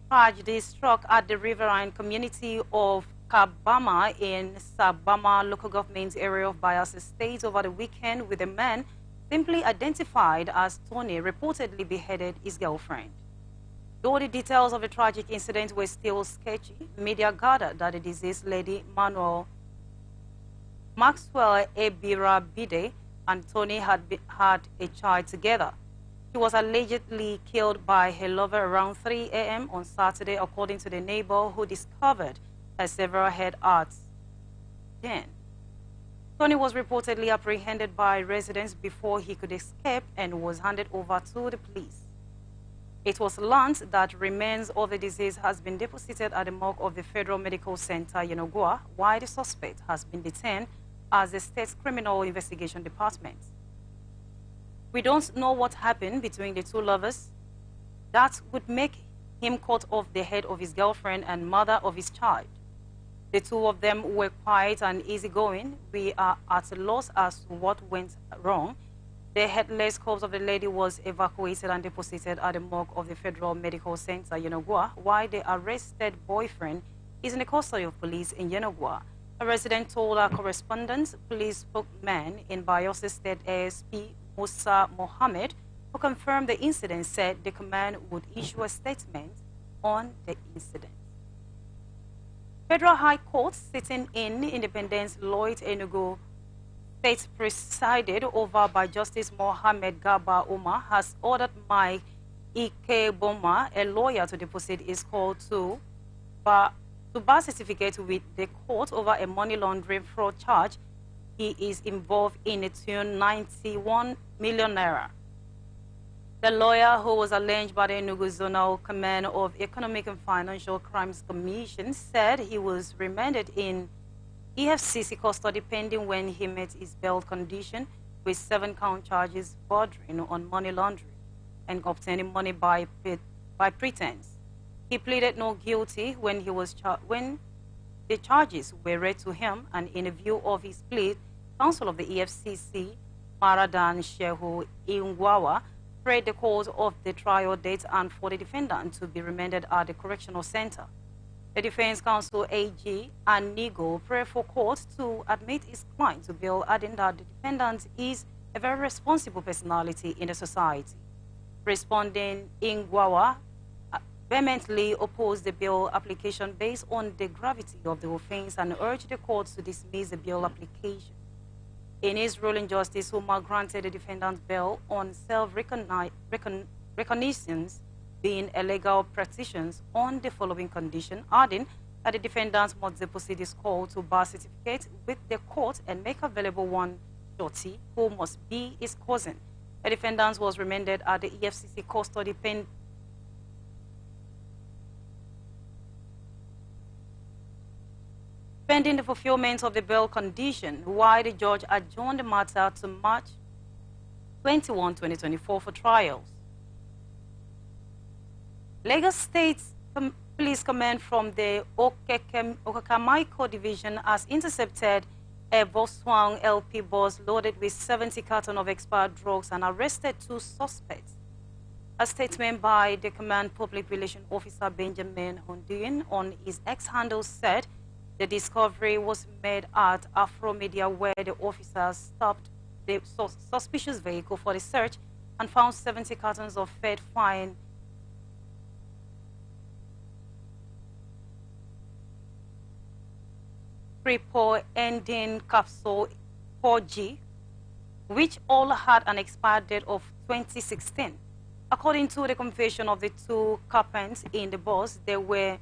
tragedy struck at the riverine community of Kabama in Sabama local government area of Bayelsa State over the weekend, with a man simply identified as Tony reportedly beheaded his girlfriend. Though the details of the tragic incident were still sketchy, media gathered that the deceased lady Maxwell Ebirabide and Tony had a child together. She was allegedly killed by her lover around 3 a.m. on Saturday, according to the neighbor who discovered her several head hurts. Then, Tony was reportedly apprehended by residents before he could escape and was handed over to the police. It was learned that remains of the deceased has been deposited at the morgue of the Federal Medical Center, Yenogua, while the suspect has been detained as the state's Criminal Investigation Department. We don't know what happened between the two lovers that would make him cut off the head of his girlfriend and mother of his child. The two of them were quiet and easygoing. We are at a loss as to what went wrong. The headless corpse of the lady was evacuated and deposited at the morgue of the Federal Medical Center, Yenogua, while the arrested boyfriend is in the custody of police in Yenogua. A resident told our correspondent, police spokesman in Bayelsa State ASP Musa Mohammed, who confirmed the incident, said the command would issue a statement on the incident. Federal High Court, sitting in Independence Lloyd Enugu State, presided over by Justice Mohammed Garba Umar, has ordered Mike Ikeboma, a lawyer, to deposit his call to birth certificate with the court over a money laundering fraud charge he is involved in a tune 91 million naira. The lawyer, who was alleged by the Enugu Zonal Command of Economic and Financial Crimes Commission, said he was remanded in EFCC custody pending when he met his bail condition with 7-count charges bordering on money laundering and obtaining money by pretense. He pleaded no guilty when the charges were read to him, and in a view of his plea, counsel of the EFCC, Maradan Shehu Ingwawa, prayed the cause of the trial date and for the defendant to be remanded at the correctional center. The defense counsel AG and Nigo prayed for court to admit his client to bail, adding that the defendant is a very responsible personality in the society. Responding, Ingwawa vehemently opposed the bail application based on the gravity of the offense and urged the court to dismiss the bail application. In his ruling, Justice Umar granted the defendant bail on self-reconnaissance being a legal practitioner on the following condition, adding that the defendant must deposit his call to birth certificate with the court and make available one shorty who must be his cousin. The defendant was remanded at the EFCC custody pending the fulfillment of the bail condition, while the judge adjourned the matter to March 21, 2024 for trials. Lagos State Police Command from the Okakamaiko Division has intercepted a Volkswagen LP bus loaded with 70 cartons of expired drugs and arrested 2 suspects. A statement by the Command Public Relations Officer Benjamin Honduin on his X-handle said the discovery was made at Afro Media, where the officers stopped the suspicious vehicle for the search and found 70 cartons of Fed fine ending capsule 4G, which all had an expired date of 2016. According to the confession of the 2 occupants in the bus, they were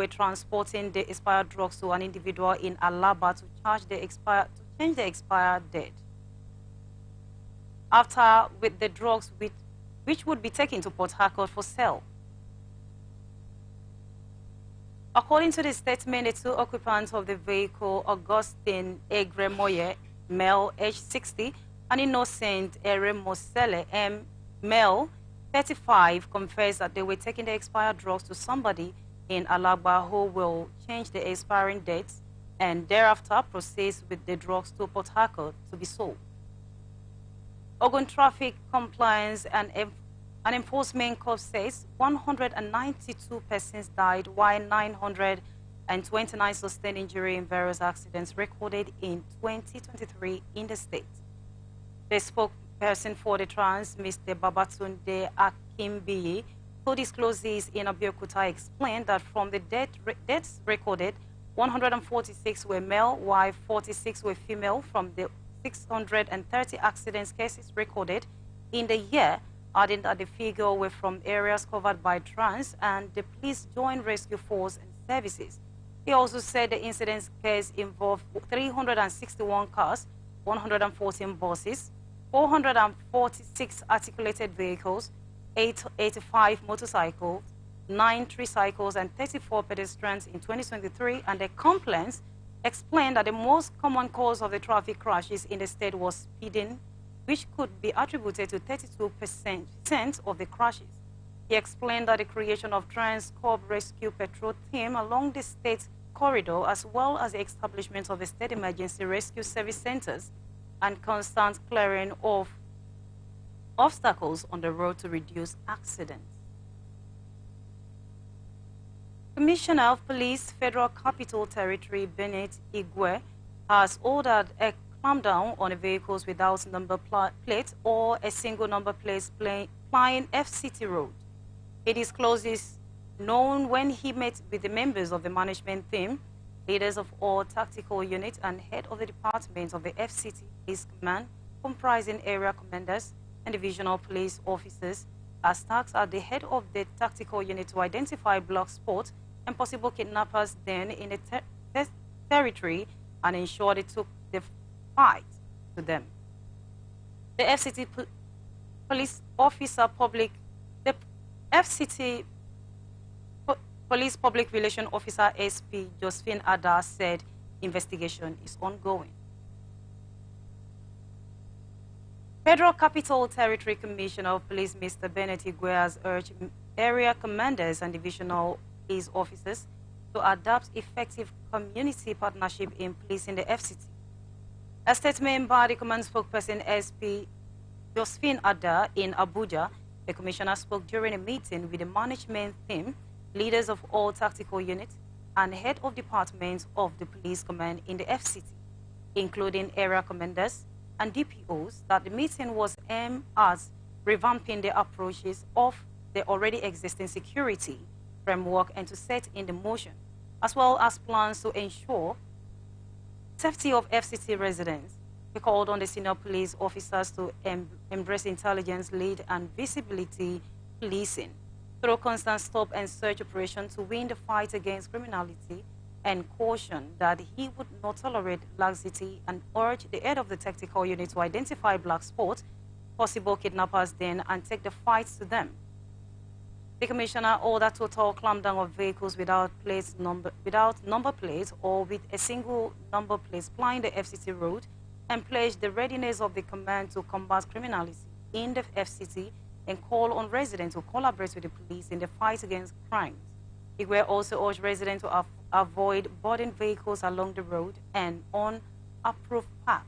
transporting the expired drugs to an individual in Alaba to change the expired date. After with the drugs which would be taken to Port Harcourt for sale. According to the statement, the 2 occupants of the vehicle, Augustine Egremoye, male, age 60, and Innocent Eremosele, male, 35, confessed that they were taking the expired drugs to somebody in Alaba who will change the expiring dates and thereafter proceeds with the drugs to Port Harcourt to be sold. Ogun Traffic Compliance and An enforcement corps says 192 persons died while 929 sustained injury in various accidents recorded in 2023 in the state. The spokesperson for the trans, Mr. Babatunde Akimbiyi, who disclosed this in Abeokuta, explained that from the deaths recorded, 146 were male, while 46 were female from the 630 accidents cases recorded in the year, adding that the figure were from areas covered by trans and the police joint rescue force and services. He also said the incident case involved 361 cars, 114 buses, 446 articulated vehicles, 85 motorcycles, 9 tricycles, and 34 pedestrians in 2023, and the complaints explained that the most common cause of the traffic crashes in the state was speeding, which could be attributed to 32% of the crashes. He explained that the creation of Trans-Corp Rescue Patrol Team along the state corridor, as well as the establishment of the state emergency rescue service centers and constant clearing of obstacles on the road to reduce accidents. Commissioner of Police, Federal Capital Territory, Bennett Igwe, has ordered a clampdown on vehicles without number plate or a single number plate plying FCT road. It disclosed this known when he met with the members of the management team, leaders of all tactical units, and head of the departments of the FCT Police Command, comprising area commanders and divisional police officers, as tasked at the head of the tactical unit to identify block spots and possible kidnappers then in the territory and ensure they took the fight to them. The FCT police officer the FCT Police Public Relation Officer SP Josephine Ada said investigation is ongoing. Federal Capital Territory Commissioner of Police Mr. Bennett Igwe has urged area commanders and divisional police officers to adopt effective community partnership in policing the FCT. A statement by the command spokesperson SP Josephine Ada in Abuja, the commissioner spoke during a meeting with the management team, leaders of all tactical units, and head of departments of the police command in the FCT, including area commanders and DPOs, that the meeting was aimed at revamping the approaches of the already existing security framework and to set in the motion, as well as plans to ensure safety of FCT residents. He called on the senior police officers to embrace intelligence, lead, and visibility policing through constant stop and search operation to win the fight against criminality, and cautioned that he would not tolerate laxity and urged the head of the tactical unit to identify black spots, possible kidnappers then, and take the fight to them. The commissioner ordered total clampdown of vehicles without number plates or with a single number plate plying the FCT road, and pledged the readiness of the command to combat criminality in the FCT and call on residents to collaborate with the police in the fight against crimes. Igwe also urged residents to avoid boarding vehicles along the road and on approved paths.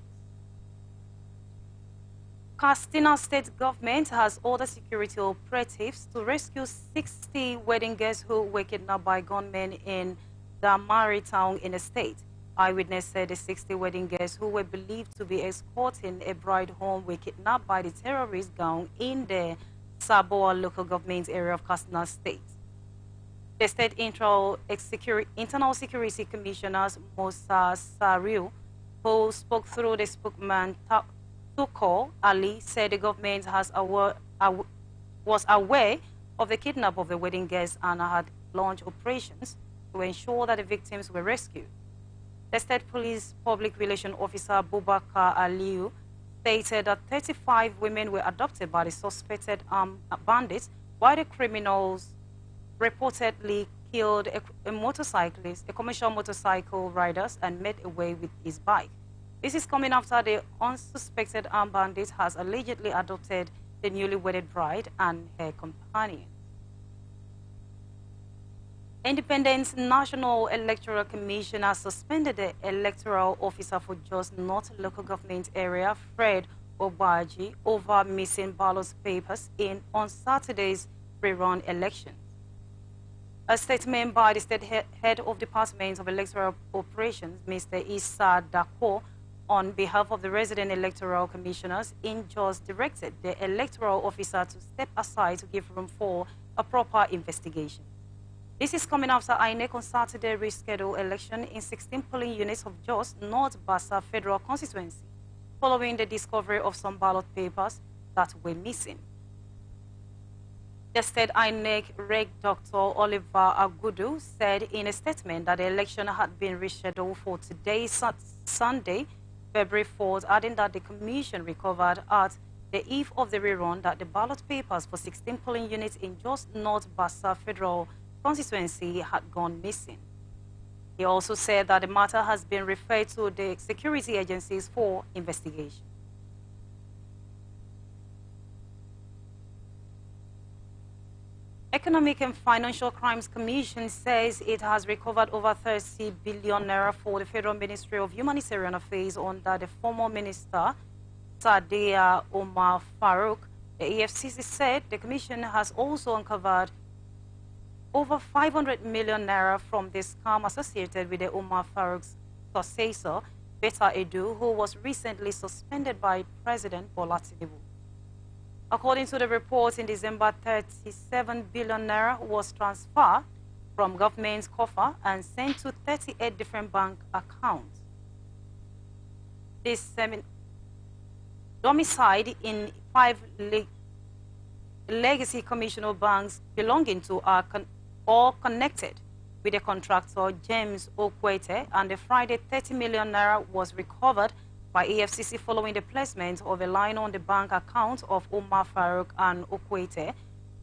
Katsina State government has ordered security operatives to rescue 60 wedding guests who were kidnapped by gunmen in Damari town in the state. Eyewitness said the 60 wedding guests who were believed to be escorting a bride home were kidnapped by the terrorist gang in the Saboa local government area of Katsina State. The State Internal Security Commissioner Musa Sariu, who spoke through the spokesman Tuko Ali, said the government was aware of the kidnap of the wedding guests and had launched operations to ensure that the victims were rescued. The State Police Public Relations Officer Bubakar Aliyu stated that 35 women were adopted by the suspected bandits, while the criminals reportedly killed a motorcyclist, a commercial motorcycle rider, and made away with his bike. This is coming after the unsuspected armed bandit has allegedly adopted the newly wedded bride and her companion. Independent National Electoral Commission has suspended the electoral officer for Jos North local government area, Fred Obaji over missing ballot papers on Saturday's rerun elections. A statement by the state head of Department of Electoral Operations, Mr. Issa Dako, on behalf of the resident electoral commissioners in Jos, directed the electoral officer to step aside to give room for a proper investigation. This is coming after INEC on Saturday rescheduled election in 16 polling units of Jos North Bassa Federal Constituency, following the discovery of some ballot papers that were missing. The state INEC Reg Dr. Oliver Agudu said in a statement that the election had been rescheduled for today, Sunday, February 4th, adding that the commission recovered at the eve of the rerun that the ballot papers for 16 polling units in Jos North Bassa Federal Constituency had gone missing. He also said that the matter has been referred to the security agencies for investigation. Economic and Financial Crimes Commission says it has recovered over 30 billion naira for the Federal Ministry of Humanitarian Affairs under the former minister, Sadia Omar Farouk. The EFCC said the commission has also uncovered over 500 million naira from the scam associated with the Omar Farouk's successor, Beta Edu, who was recently suspended by President Bola Tinubu. According to the report, in December, 37 billion naira was transferred from government's coffer and sent to 38 different bank accounts. This domiciled in 5 legacy commercial banks belonging to or connected with the contractor James Okwete, and the Friday 30 million naira was recovered by EFCC following the placement of a line on the bank account of Omar Farouk and Okwete,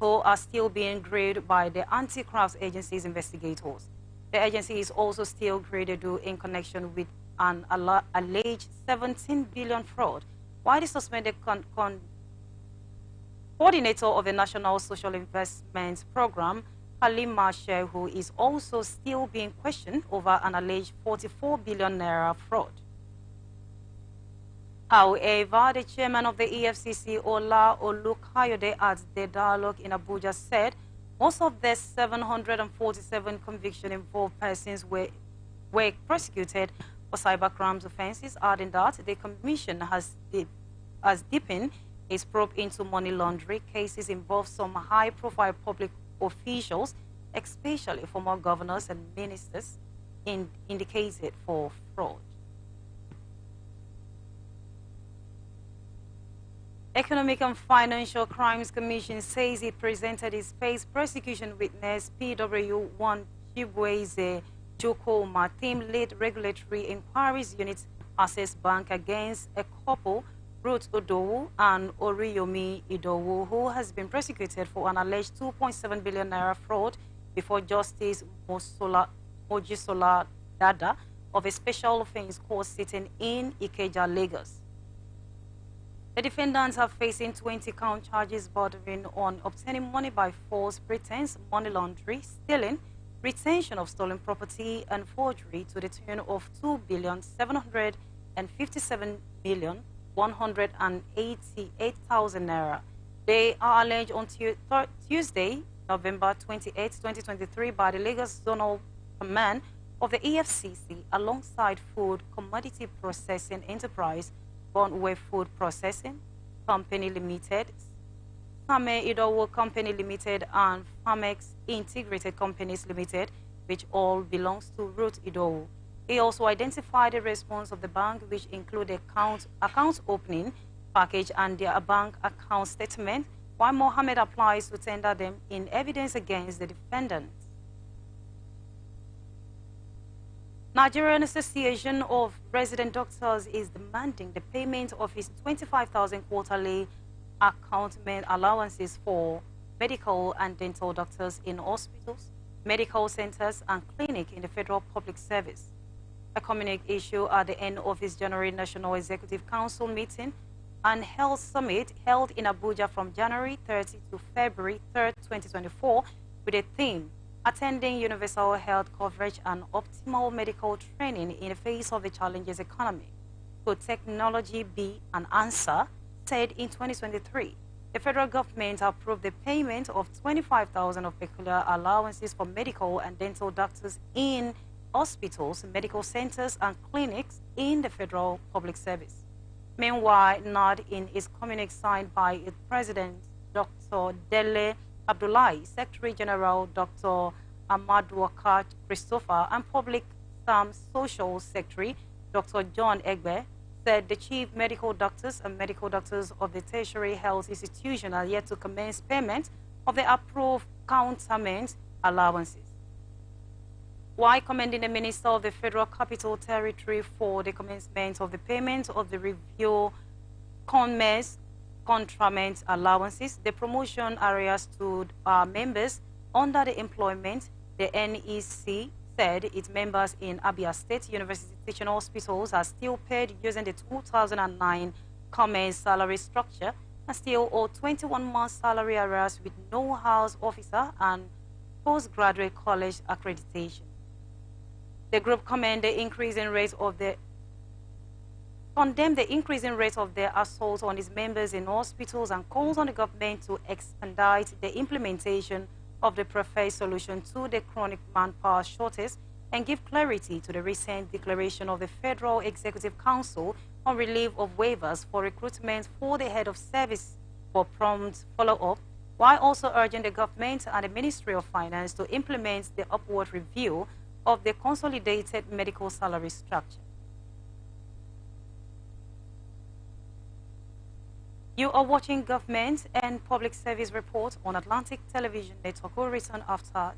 who are still being graded by the anti-graft agency's investigators. The agency is also still graded in connection with an alleged 17 billion fraud, while the suspended coordinator of the National Social Investment Program, Halima Shehu, is also still being questioned over an alleged 44 billion naira fraud. However, the chairman of the EFCC, Ola Olukayode, at the dialogue in Abuja said most of the 747 conviction-involved persons were prosecuted for cybercrimes offenses, adding that the commission has deepened its probe into money laundering cases involving some high-profile public officials, especially former governors and ministers, indicated for fraud. Economic and Financial Crimes Commission says it presented its case prosecution witness PW1 Chibweze Joko Martin lead regulatory inquiries unit Access Bank against a couple, Ruth Odowu and Oriyomi Idowu, who has been prosecuted for an alleged 2.7 billion naira fraud before Justice Mojisola Dada of a special offense court sitting in Ikeja, Lagos. The defendants are facing 20-count charges bordering on obtaining money by false pretense, money laundering, stealing, retention of stolen property, and forgery to the tune of 2,757,188,000 naira. They are alleged on Tuesday, November 28, 2023, by the Lagos Zonal Command of the EFCC alongside Food Commodity Processing Enterprise, Bondway Food Processing Company Limited, Same Idowu Company Limited, and Famex Integrated Companies Limited, which all belongs to Ruth Idowu. He also identified the response of the bank, which included account opening package and their bank account statement, while Mohammed applies to tender them in evidence against the defendants. Nigerian Association of Resident Doctors is demanding the payment of its 25,000 quarterly accountment allowances for medical and dental doctors in hospitals, medical centers, and clinics in the Federal Public Service. A communique issued at the end of its January National Executive Council meeting and Health Summit held in Abuja from January 30 to February 3, 2024, with a theme, Attending Universal Health Coverage and Optimal Medical Training in the Face of the Challenges Economy. Could technology be an answer? said in 2023, the federal government approved the payment of 25,000 of peculiar allowances for medical and dental doctors in hospitals, medical centers, and clinics in the federal public service. Meanwhile, NAD, in its communique signed by its president, Dr. Dele Abdullahi, Secretary General Dr. Ahmad Wakat Christopher, and Public Social Secretary Dr. John Egbe, said the chief medical doctors and medical doctors of the tertiary health institution are yet to commence payment of the approved counterment allowances. While commending the Minister of the Federal Capital Territory for the commencement of the payment of the review contrament allowances, the promotion areas to our members under the employment, the NEC said its members in Abia State University Teaching Hospitals are still paid using the 2009 Common Salary Structure and still owe 21 months salary arrears with no house officer and postgraduate college accreditation. The group condemned the increasing rate of the assault on its members in hospitals and calls on the government to expedite the implementation of the preferred solution to the chronic manpower shortage and give clarity to the recent declaration of the Federal Executive Council on relief of waivers for recruitment for the head of service for prompt follow-up, while also urging the government and the Ministry of Finance to implement the upward review of the consolidated medical salary structure. You are watching Government and Public Service Report on Atlantic Television Network. Will return after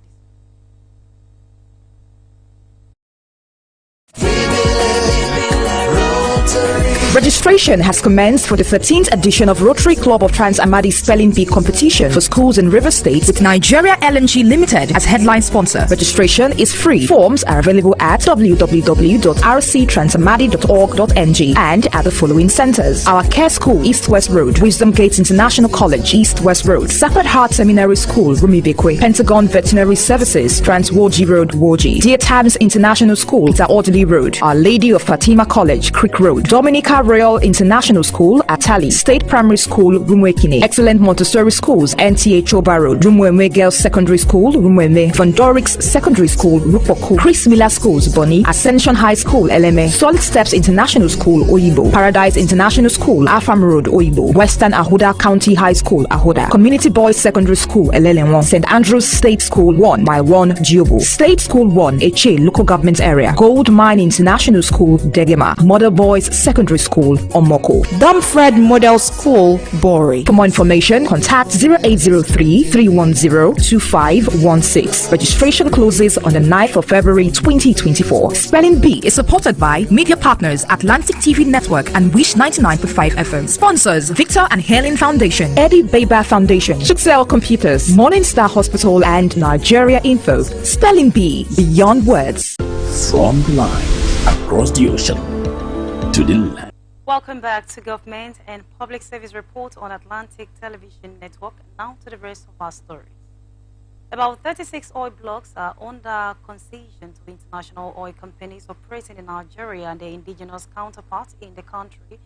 Registration has commenced for the 13th edition of Rotary Club of Trans-Amadi Spelling Bee competition for schools in River State with Nigeria LNG Limited as headline sponsor. Registration is free. Forms are available at www.rctransamadi.org.ng and at the following centers: Our Care School, East West Road; Wisdom Gate International College, East West Road; Sacred Heart Seminary School, Rumibekwe; Pentagon Veterinary Services, Trans-Woji Road, Woji; StarTimes International School, Itaordili Road; Our Lady of Fatima College, Creek Road; Dominica Royal International School, Atali; State Primary School, Rumwekine; Excellent Montessori Schools, NTA Choba Road; Rumweme Girls Secondary School, Rumweme; Vondorix Secondary School, Rupoku; Chris Miller Schools, Boni; Ascension High School, Eleme; Solid Steps International School, Oyibo; Paradise International School, Afam Road, Oyibo; Western Ahoda County High School, Ahoda; Community Boys Secondary School, Elelenwon; St. Andrews State School 1 by 1, Giobo; State School 1, Eche Local Government Area; Gold Mine International School, Degema; Mother Boys Secondary School, Omoko; Dumfred Model School, Bori. For more information, contact 0803-310-2516. Registration closes on the 9th of February 2024. Spelling Bee is supported by media partners Atlantic TV Network and Wish 99.5 FM. Sponsors Victor and Helen Foundation, Eddie Baber Foundation, Shuxel Computers, Morning Star Hospital, and Nigeria Info. Spelling Bee, beyond words. From the line across the ocean to the land. Welcome back to Government and Public Service Report on Atlantic Television Network. Now to the rest of our stories. About 36 oil blocks are under concession to international oil companies operating in Nigeria and their indigenous counterparts in the country,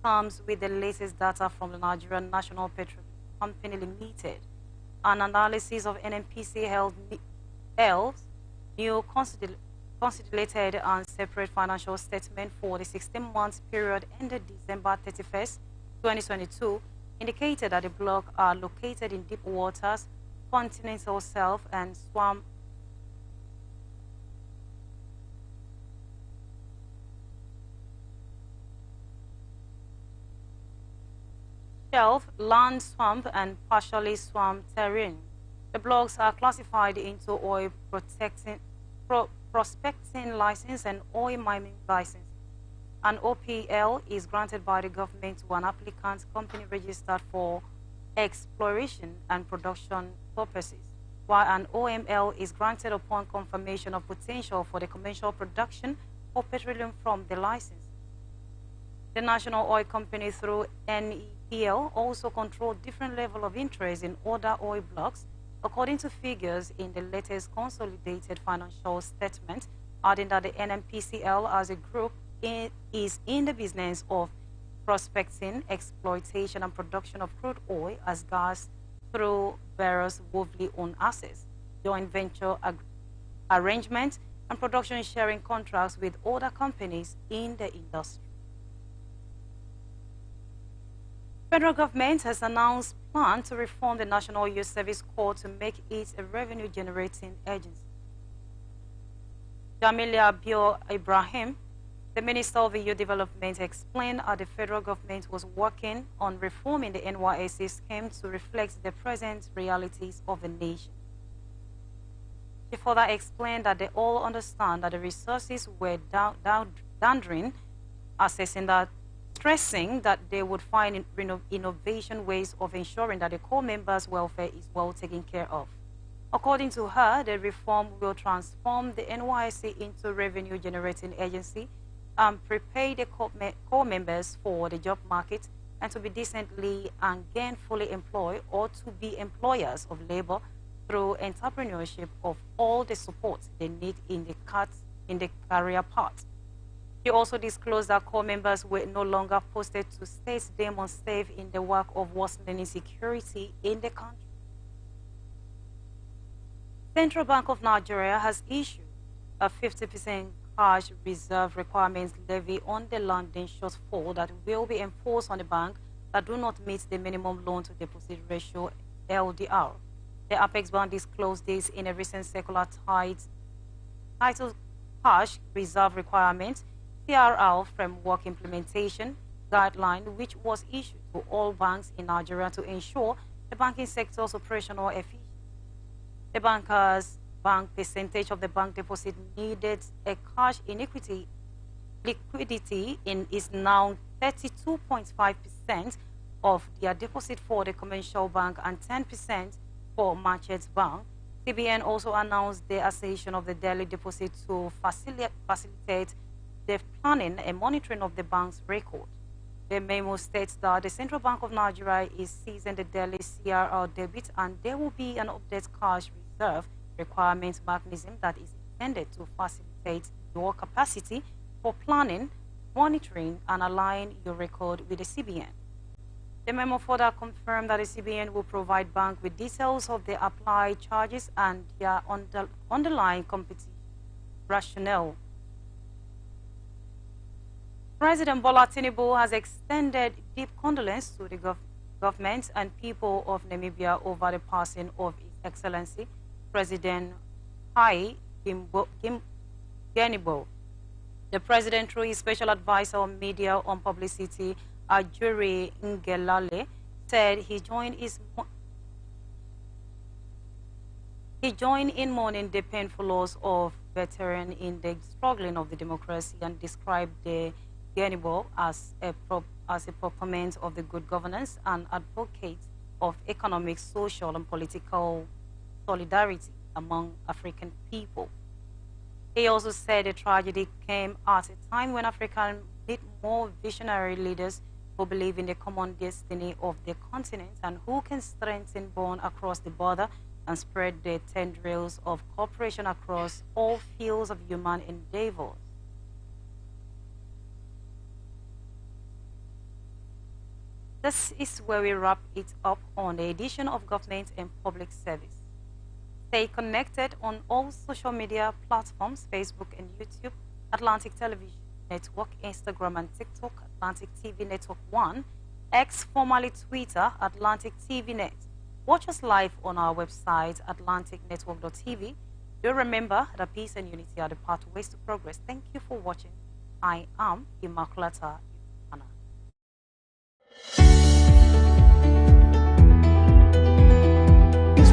comes with the latest data from the Nigerian National Petroleum Company Limited. An analysis of NNPC held new consolidated and separate financial statement for the 16-month period ended December 31st, 2022, indicated that the blocks are located in deep waters, continental shelf, and swamp shelf, land, swamp, and partially swamp terrain. The blocks are classified into oil prospecting license and oil mining license. An OPL is granted by the government to an applicant company registered for exploration and production purposes, while an OML is granted upon confirmation of potential for the commercial production of petroleum from the license. The National Oil Company through NEPL also controlled different level of interest in other oil blocks, according to figures in the latest consolidated financial statement, adding that the NNPCL as a group is in the business of prospecting, exploitation, and production of crude oil as gas through various wholly owned assets, joint venture arrangements, and production sharing contracts with other companies in the industry. Federal government has announced plan to reform the National Youth Service Corps to make it a revenue-generating agency. Jamilia Bio Ibrahim, the Minister of Youth Development, explained how the federal government was working on reforming the NYSC scheme to reflect the present realities of the nation. She further explained that they all understand that the resources were downdrained, stressing that they would find innovation ways of ensuring that the corps members' welfare is well taken care of. According to her, the reform will transform the NYSC into a revenue-generating agency and prepare the corps members for the job market and to be decently and gainfully employed or to be employers of labor through entrepreneurship of all the support they need in the career path. He also disclosed that corps members were no longer posted to states demonstrate in the work of worsening insecurity in the country. Central Bank of Nigeria has issued a 50% cash reserve requirements levy on the lending shortfall that will be enforced on the bank that do not meet the minimum loan to deposit ratio LDR. The Apex Bank disclosed this in a recent circular titled Cash Reserve Requirements CRR Framework Implementation Guideline, which was issued to all banks in Nigeria to ensure the banking sector's operational efficiency. The banker's bank percentage of the bank deposit needed a cash liquidity is now 32.5% of their deposit for the commercial bank and 10% for merchant bank. CBN also announced the accession of the daily deposit to facilitate the planning and monitoring of the bank's record. The memo states that the Central Bank of Nigeria is seizing the daily CRR debit and there will be an update cash reserve requirement mechanism that is intended to facilitate your capacity for planning, monitoring, and align your record with the CBN. The memo further confirmed that the CBN will provide bank with details of the applied charges and their underlying competition rationale. President Bola Tinubu has extended deep condolence to the government and people of Namibia over the passing of His Excellency President Hai Genibo. The president, through his special advisor on media on publicity, Ajuri Ngelale, said he joined in mourning the painful loss of veterans in the struggling of the democracy and described the Genibo as a proponent of the good governance and advocate of economic, social, and political solidarity among African people. He also said the tragedy came at a time when Africa need more visionary leaders who believe in the common destiny of the continent and who can strengthen bond across the border and spread the tendrils of cooperation across all fields of human endeavors. This is where we wrap it up on the edition of Government and Public Service. Stay connected on all social media platforms, Facebook and YouTube, Atlantic Television Network, Instagram and TikTok, Atlantic TV Network 1, X, formerly Twitter, Atlantic TV Net. Watch us live on our website, atlanticnetwork.tv. Do remember that peace and unity are the pathways to progress. Thank you for watching. I am Immaculata.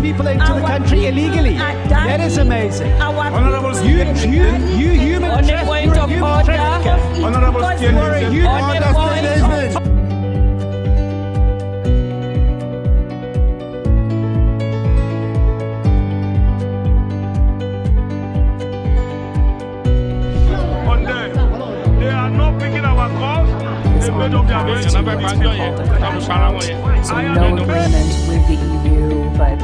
People into the country illegally. That is amazing. Honorable you human on the point of order. Honorable They are not picking our calls. They made up their So no agreement with the EU, but